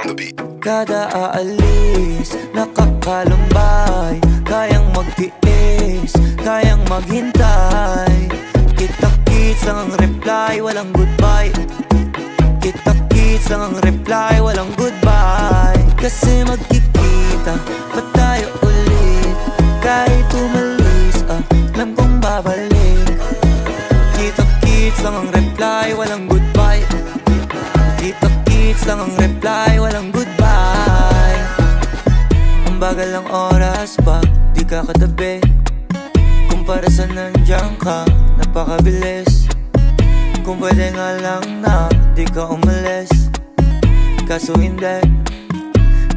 on the beat. Kada aalis, nakakalumbay, kayang magtiis, kayang maghintay. Kita-kits lang ang reply, walang goodbye. Kita-kits lang ang reply, walang goodbye. Kasi magkikita pa tayo ulit, kahit umalis, alam kong babalik. Kita-kits lang ang reply, walang goodbye. Kita-kits lang ang reply, walang goodbye. Ang bagal ng oras pag di ka katabi, kumpara sa nandiyan ka, napakabilis. Kung pwede nga lang na di ka umalis, kaso hindi.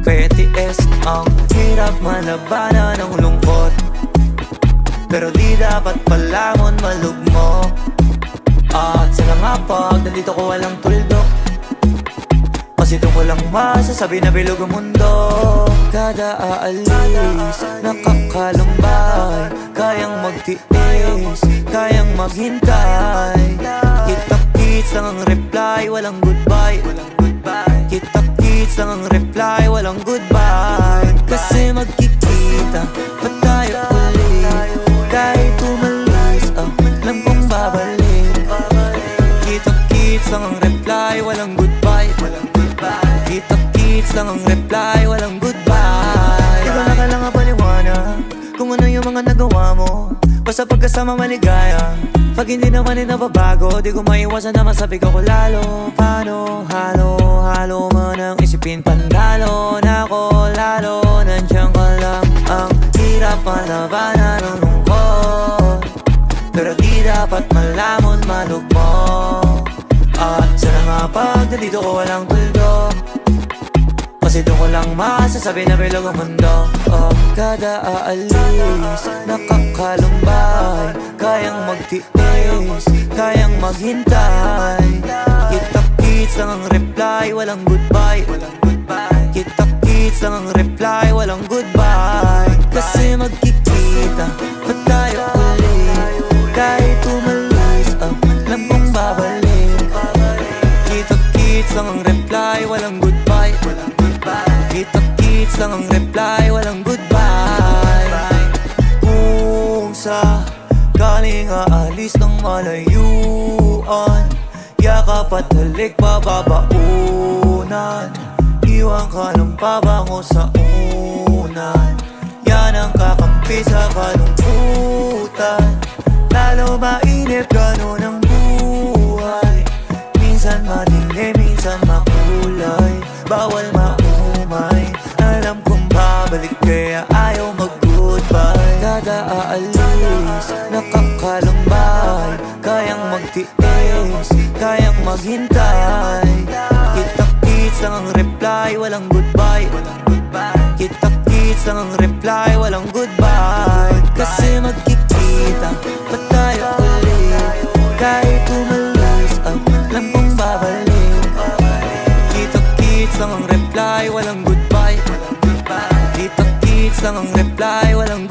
Kaya tiis ang hirap malabanan ng lungkot, pero di dapat palamon malugmo. At sana nga pag nandito ko walang tuldok, kasi doon ko lang masasabi na bilog ang mundo. Kada aalis, nakakalumbay, kayang magtiis, kayang maghintay. Kita-kits lang ang reply, walang goodbye. Kita-kits lang ang reply, walang goodbye. Kasi magkikita pa tayo ulit, kahit umalis, alam kong babalik. Kita-kits lang ang reply, walang goodbye. Kita-kits lang ang reply, walang goodbye. Di ko na kailangan paliwanag kung ano yung mga nagawa mo, basta pagkasama maligaya. Pag hindi naman nababago, di ko maiwasan na masabig ako lalo. Paano, halo man ang isipin, pandalo na ako lalo. Nandiyan ka lang, ang hirap malabanan ng lungkot, pero di dapat malamon malugmo. At sana nga pag nandito ko walang tuldok, kasi doon ko lang masasabi na bilog ang mundo. Kada aalis, nakakalumbay, kayang magtiis, kayang maghintay. Kita-kits lang ang reply, walang goodbye. Kita-kits lang ang reply, walang goodbye. Kasi magkikita pa tayo ulit, kahit umalis, alam kong babalik. Kita-kits lang ang reply, walang goodbye. Kita-kits lang ang reply, walang goodbye. Kung sakaling aalis ng malayuan, yakap at halik pababaunan, iwan ka ng pabango sa unan. Yan ang kakampi sa kalungkutan, lalo mainip ganun ang buhay. Minsan madilim, minsan makulay, bawal maumay. Alam kong babalik kaya ayaw mag-goodbye. Kada aalis, nakakalumbay, kayang magtiis, kayang maghintay. Kita-kits lang ang reply, walang goodbye. Kita-kits lang ang reply, walang goodbye. Kasi magkikita pa tayo ulit, kahit umalis, alam kong babalik. Kita-kits lang ang reply, walang goodbye. Kita-kits lang ang reply, walang